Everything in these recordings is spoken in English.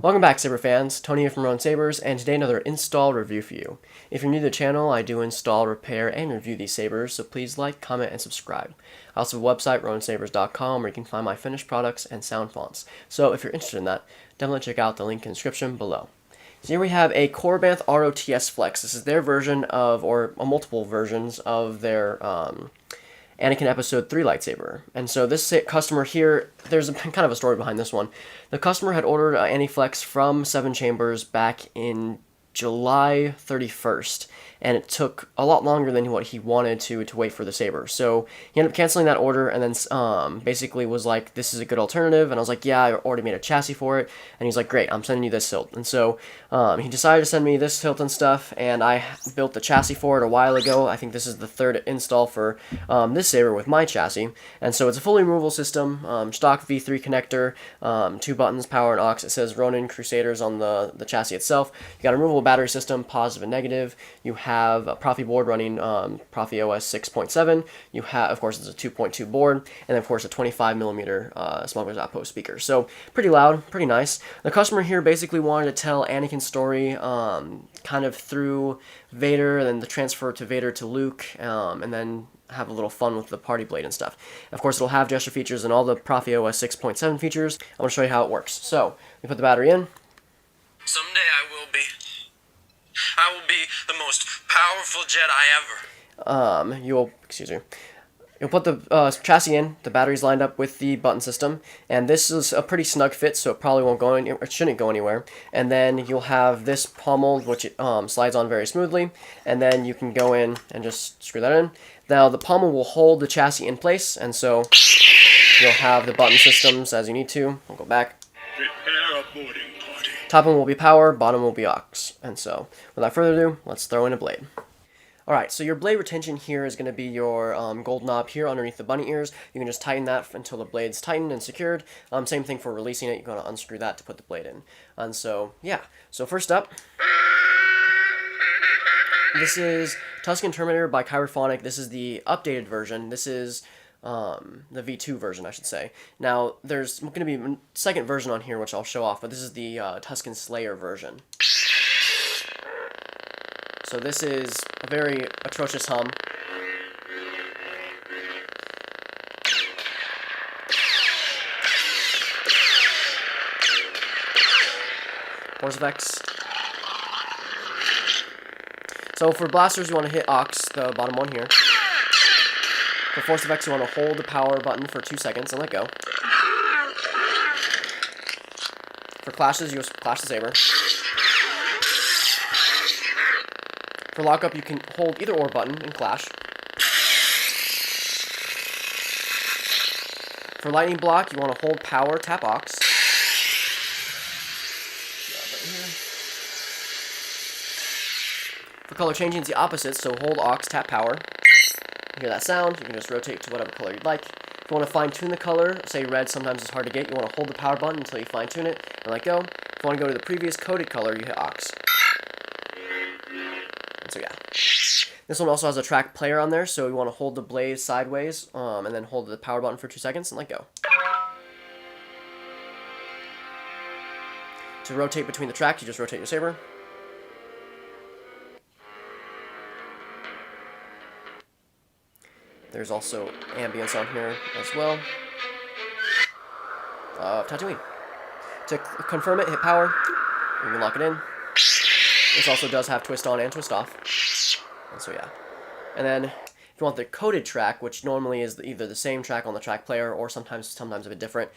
Welcome back, Saber fans. Tony here from RoninSabers, and today another install review for you. If you're new to the channel, I do install, repair, and review these sabers, so please like, comment, and subscribe. I also have a website, RoninSabers.com, where you can find my finished products and sound fonts. So if you're interested in that, definitely check out the link in the description below. So here we have a Korbanth ROTS-FLEX. This is their version of, or multiple versions of their Anakin Episode 3 lightsaber. And so this customer here, there's kind of a story behind this one. The customer had ordered an Anti-Flex from 7 Chambers back in July 31st, and it took a lot longer than what he wanted to wait for the saber. So he ended up canceling that order, and then basically was like, this is a good alternative. And I was like, yeah, I already made a chassis for it. And he's like, great, I'm sending you this hilt. And so he decided to send me this hilt and stuff, and I built the chassis for it a while ago. I think this is the third install for this saber with my chassis. And so it's a fully removable system, Shtok V3 connector, 2 buttons, power and aux. It says Ronin Crusaders on the chassis itself. You got a removable battery system, positive and negative. You have a Proffieboard running ProffieOS 6.7. You have, of course, it's a 2.2 board, and then, of course, a 25mm Smuggler's Outpost speaker. So pretty loud, pretty nice. The customer here basically wanted to tell Anakin's story kind of through Vader, and then the transfer to Vader to Luke, and then have a little fun with the party blade and stuff. Of course, it'll have gesture features and all the ProffieOS 6.7 features. I'm going to show you how it works. So we put the battery in. Someday I will be the most powerful Jedi ever. You'll put the chassis in, the battery's lined up with the button system, and this is a pretty snug fit, so it probably won't go anywhere, it shouldn't go anywhere. And then you'll have this pommel, which slides on very smoothly, and then you can go in and just screw that in. Now the pommel will hold the chassis in place, and so you'll have the button systems as you need to. We'll go back. Prepare a boarding party. Top one will be power, bottom will be aux. And so, without further ado, let's throw in a blade. Alright, so your blade retention here is going to be your gold knob here underneath the bunny ears. You can just tighten that until the blade's tightened and secured. Same thing for releasing it. You're going to unscrew that to put the blade in. And so, yeah. So first up, this is Tusken Terminator by Kyberphonic. This is the updated version. This is the V2 version, I should say. Now, there's going to be a second version on here, which I'll show off, but this is the Tusken Slayer version. So this is a very atrocious hum. Force effects. So for blasters, you want to hit aux, the bottom one here. For force effects, you want to hold the power button for 2 seconds and let go. For clashes, you just clash the saber. For lockup, you can hold either or button and clash. For lightning block, you want to hold power, tap aux. For color changing, it's the opposite, so hold aux, tap power. You hear that sound, you can just rotate to whatever color you'd like. If you want to fine-tune the color, say red sometimes it's hard to get, you want to hold the power button until you fine-tune it and let go. If you want to go to the previous coded color, you hit aux. So yeah, this one also has a track player on there, so you want to hold the blade sideways, and then hold the power button for 2 seconds and let go. To rotate between the tracks, you just rotate your saber. There's also ambience on here as well. Tatooine. To confirm it, hit power. You can lock it in. This also does have twist on and twist off. And so yeah. And then if you want the coded track, which normally is either the same track on the track player or sometimes a bit different,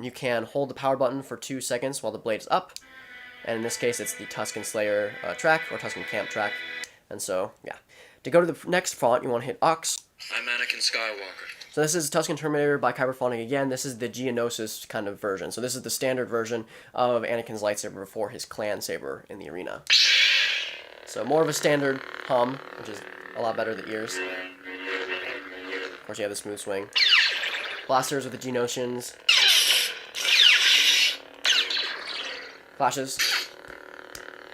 you can hold the power button for 2 seconds while the blade is up. And in this case, it's the Tusken Slayer track or Tusken Camp track. And so yeah. To go to the next font, you want to hit aux. I'm Anakin Skywalker. So this is Tusken Terminator by Kyberphonic again. This is the Geonosis kind of version. So this is the standard version of Anakin's lightsaber before his clan saber in the arena. So more of a standard hum, which is a lot better than ears. Of course, you have the smooth swing. Blasters with the Geonosians. Flashes.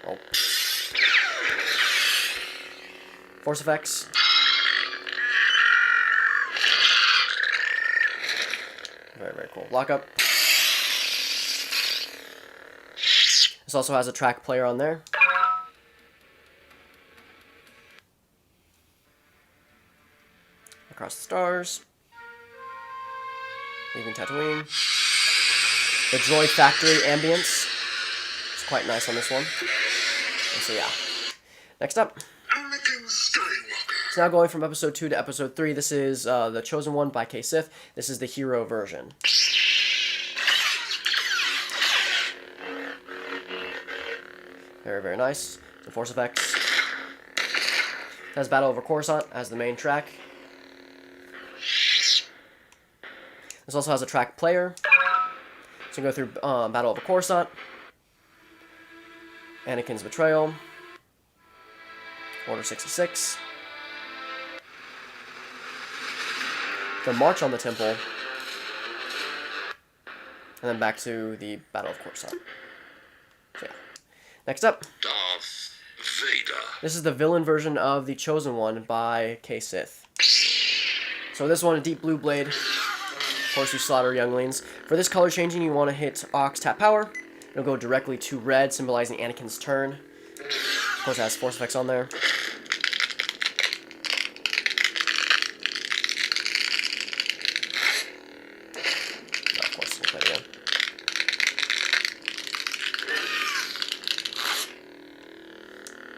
Oh. Force effects. Very, very cool. Lock up. This also has a track player on there. Across the stars. Leaving Tatooine. The droid factory ambience. It's quite nice on this one. And so yeah. Next up. It's now going from episode 2 to episode 3. This is The Chosen One by K-Sith. This is the hero version. Very, very nice. The Force effects. It has Battle over Coruscant as the main track. This also has a track player. So you go through Battle over Coruscant. Anakin's Betrayal. Order 66. The March on the Temple. And then back to the Battle of Coruscant. So yeah. Next up. Darth Vader. This is the villain version of The Chosen One by K-Sith. So this one, a deep blue blade. Of course, you slaughter younglings. For this color changing, you want to hit Aux tap power. It'll go directly to red, symbolizing Anakin's turn. Of course, it has force effects on there. Of course, we'll play it again.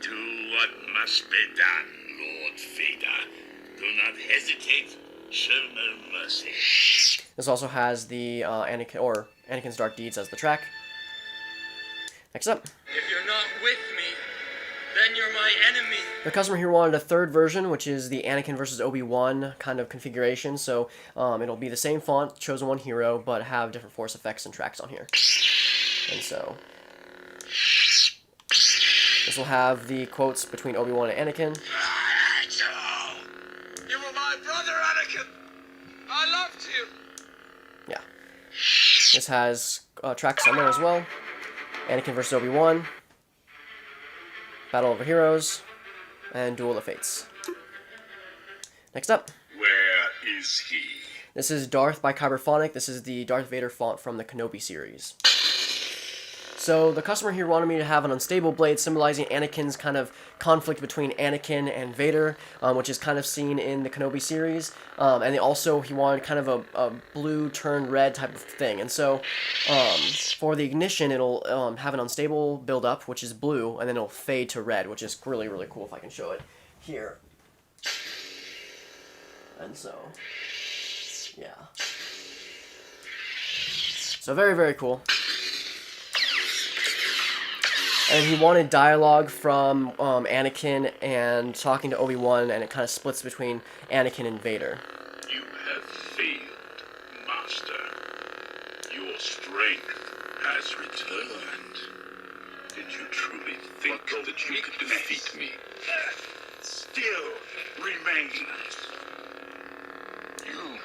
Do what must be done, Lord Vader. Do not hesitate. Show no mercy. This also has the Anakin's Dark Deeds as the track. Next up. If you're not with me, then you're my enemy. The customer here wanted a third version, which is the Anakin versus Obi-Wan kind of configuration. So it'll be the same font, Chosen One Hero, but have different force effects and tracks on here. And so this will have the quotes between Obi-Wan and Anakin. You were my brother, Anakin. I loved you. Yeah. This has tracks on there as well. Anakin vs. Obi-Wan. Battle over Heroes. And Duel of Fates. Next up. Where is he? This is Darth by Kyberphonic. This is the Darth Vader font from the Kenobi series. So the customer here wanted me to have an unstable blade symbolizing Anakin's kind of conflict between Anakin and Vader, which is kind of seen in the Kenobi series. And he wanted kind of a blue turned red type of thing. And so for the ignition, it'll have an unstable build-up, which is blue, and then it'll fade to red, which is really, really cool if I can show it here. And so, yeah. So very, very cool. And he wanted dialogue from Anakin and talking to Obi-Wan, and it kind of splits between Anakin and Vader. You have failed, Master. Your strength has returned. Did you truly think that you could defeat me? Still remains. You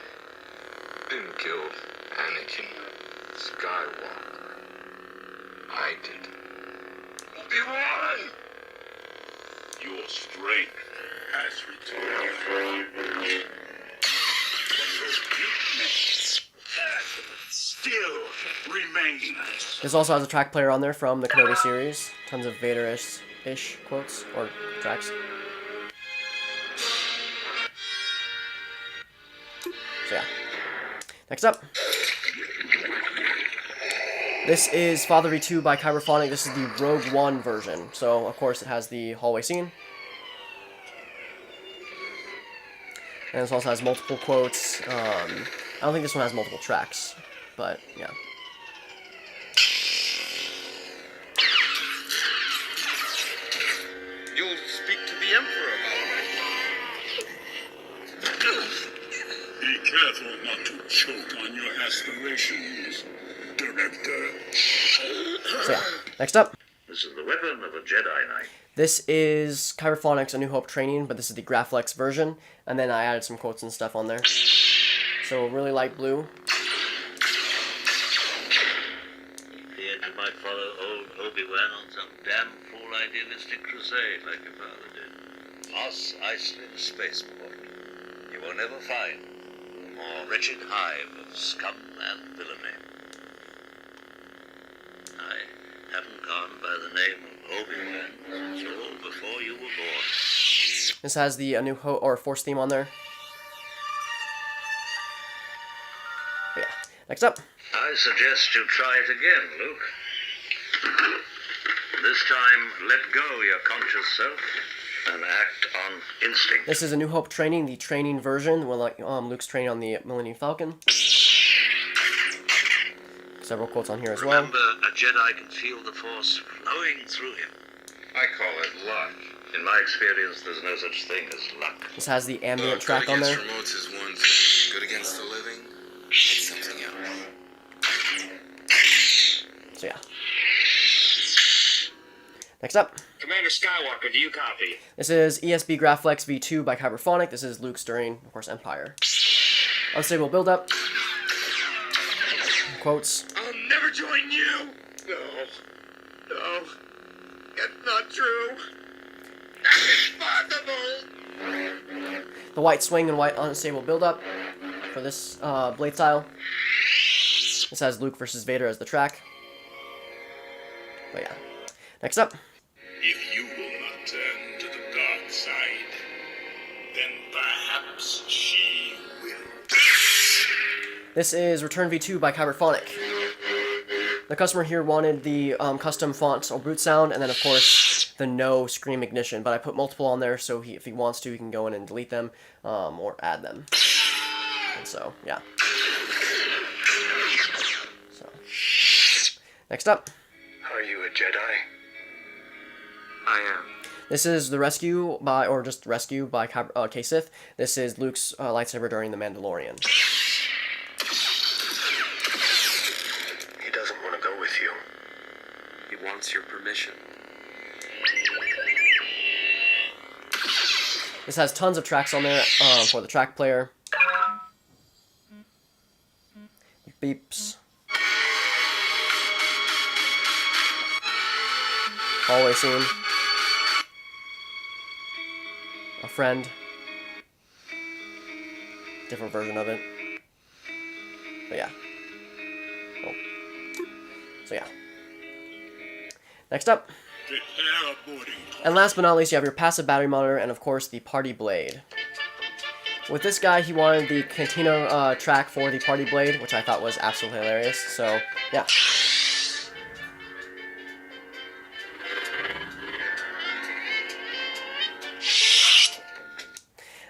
didn't kill Anakin Skywalker. I did. Obi-Wan! Your strength has returned. Still remains. This also has a track player on there from the Kenobi series. Tons of Vader-ish quotes, or tracks. So yeah. Next up. This is Father V2 by Kyberphonic. This is the Rogue One version. So, of course, it has the hallway scene. And this also has multiple quotes. I don't think this one has multiple tracks, but yeah. You'll speak to the Emperor about it. Be careful not to choke on your aspirations, Director. So yeah, next up. This is the weapon of a Jedi Knight. This is Kyberphonic's A New Hope training, but this is the Graflex version, and then I added some quotes and stuff on there. So really light blue. Feared you might follow old Obi-Wan on some damn fool idealistic crusade like your father did. Mos Eisley spaceport. You will never find a more wretched hive of scum and villainy. I haven't gone by the name of Obi-Wan since all before you were born. This has the new Force theme on there. But yeah. Next up. I suggest you try it again, Luke. This time, let go your conscious self and act on instinct. This is A New Hope training, the training version, where Luke's training on the Millennium Falcon. Several quotes on here as well. Remember, a Jedi can feel the Force flowing through him. I call it luck. In my experience, there's no such thing as luck. This has the ambient track on there. Good against remotes is one thing. Good against the living, it's something else. So yeah. Next up. Commander Skywalker, do you copy? This is ESB GraphFlex V2 by Kyberphonic. This is Luke's during, of course, Empire. Unstable build-up. Quotes. I'll never join you! No. It's not true. That's impossible! The white swing and white unstable build-up for this blade style. This has Luke versus Vader as the track. But yeah. Next up. If you will not turn to the dark side, then perhaps she will. This is Return V2 by Kyberphonic. The customer here wanted the custom font or boot sound, and then of course the no scream ignition, but I put multiple on there, so if he wants to, he can go in and delete them, or add them. And so, yeah. So, next up. Are you a Jedi? I am. This is The Rescue by, or just Rescue by K-Sith. This is Luke's lightsaber during The Mandalorian. He doesn't want to go with you. He wants your permission. This has tons of tracks on there for the track player. Beeps. Hallway scene. A friend. Different version of it. But yeah. Oh. So yeah. Next up. Prepare a boarding. And last but not least, you have your passive battery monitor and of course the party blade. With this guy, he wanted the Cantina track for the party blade, which I thought was absolutely hilarious. So yeah.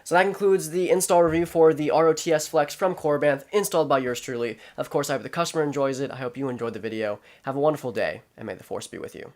So that concludes the install review for the ROTS-FLEX from Korbanth, installed by yours truly. Of course, I hope the customer enjoys it. I hope you enjoyed the video. Have a wonderful day, and may the Force be with you.